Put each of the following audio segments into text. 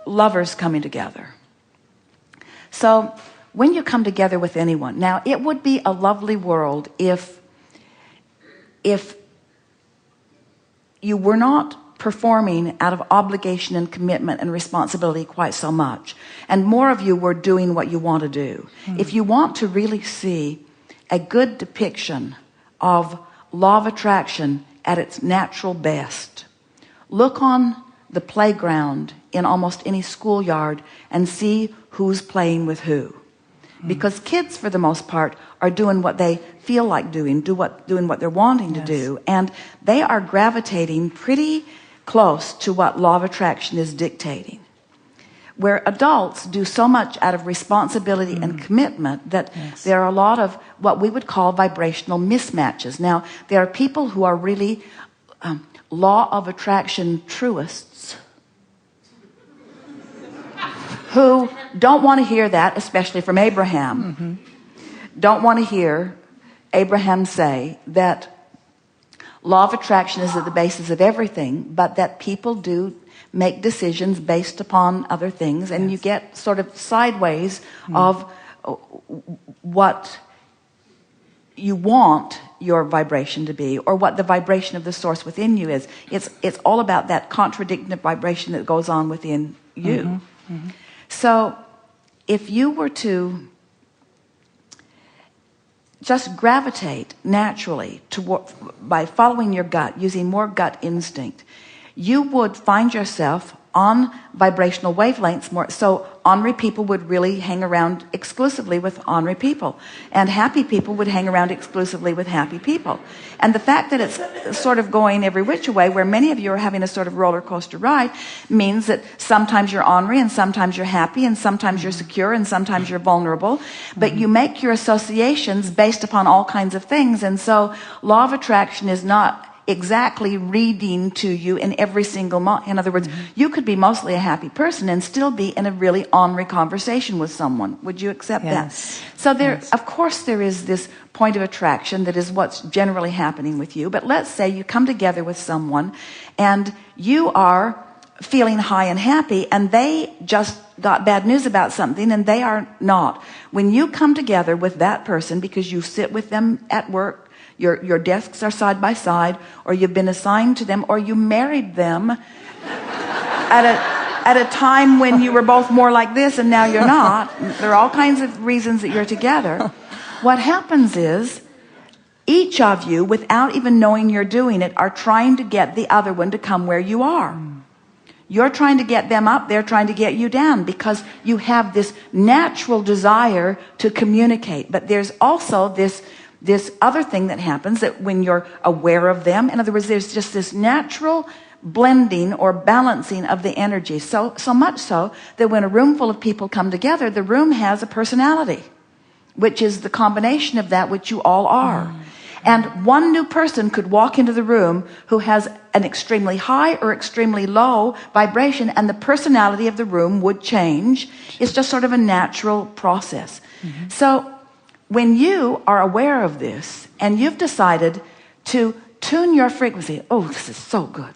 lovers coming together. So when you come together with anyone, now it would be a lovely world if you were not performing out of obligation and commitment and responsibility quite so much, and more of you were doing what you want to do. If you want to really see a good depiction of law of attraction at its natural best, look on the playground in almost any schoolyard and see who's playing with who. Because kids, for the most part, are doing what they feel like doing, doing what they're wanting to do, and they are gravitating pretty close to what law of attraction is dictating. Where adults do so much out of responsibility and commitment that there are a lot of what we would call vibrational mismatches. Now, there are people who are really law of attraction truists who don't want to hear that, especially from Abraham. Don't want to hear Abraham say that law of attraction is at the basis of everything, but that people do make decisions based upon other things, and you get sort of sideways of what you want your vibration to be, or what the vibration of the source within you is. It's all about that contradicting vibration that goes on within you. So if you were to just gravitate naturally by following your gut, using more gut instinct, you would find yourself on vibrational wavelengths more. So ornery people would really hang around exclusively with ornery people, and happy people would hang around exclusively with happy people. And the fact that it's sort of going every which way, where many of you are having a sort of roller coaster ride, means that sometimes you're ornery and sometimes you're happy and sometimes you're secure and sometimes you're vulnerable, but you make your associations based upon all kinds of things. And so law of attraction is not exactly reading to you in every single in other words, you could be mostly a happy person and still be in a really ornery conversation with someone. Would you accept that? So there, of course, there is this point of attraction that is what's generally happening with you. But let's say you come together with someone and you are feeling high and happy, and they just got bad news about something and they are not. When you come together with that person because you sit with them at work, your desks are side by side, or you've been assigned to them, or you married them at a time when you were both more like this and now you're not. There are all kinds of reasons that you're together. What happens is each of you, without even knowing you're doing it, are trying to get the other one to come where you are. You're trying to get them up, they're trying to get you down, because you have this natural desire to communicate. But there's also this other thing that happens, that when you're aware of them, in other words, there's just this natural blending or balancing of the energy. So much so that when a room full of people come together, the room has a personality, which is the combination of that which you all are. And one new person could walk into the room who has an extremely high or extremely low vibration, and the personality of the room would change. It's just sort of a natural process. So when you are aware of this and you've decided to tune your frequency, oh, this is so good.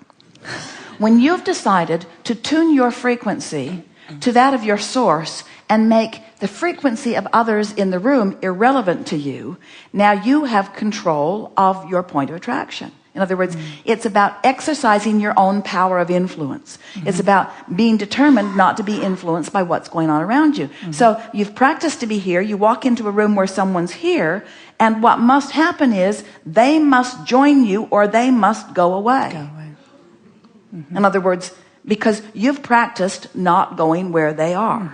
When you've decided to tune your frequency to that of your source and make the frequency of others in the room irrelevant to you, now you have control of your point of attraction. In other words, it's about exercising your own power of influence. It's about being determined not to be influenced by what's going on around you. So you've practiced to be here. You walk into a room where someone's here, and what must happen is they must join you or they must go away. In other words, because you've practiced not going where they are.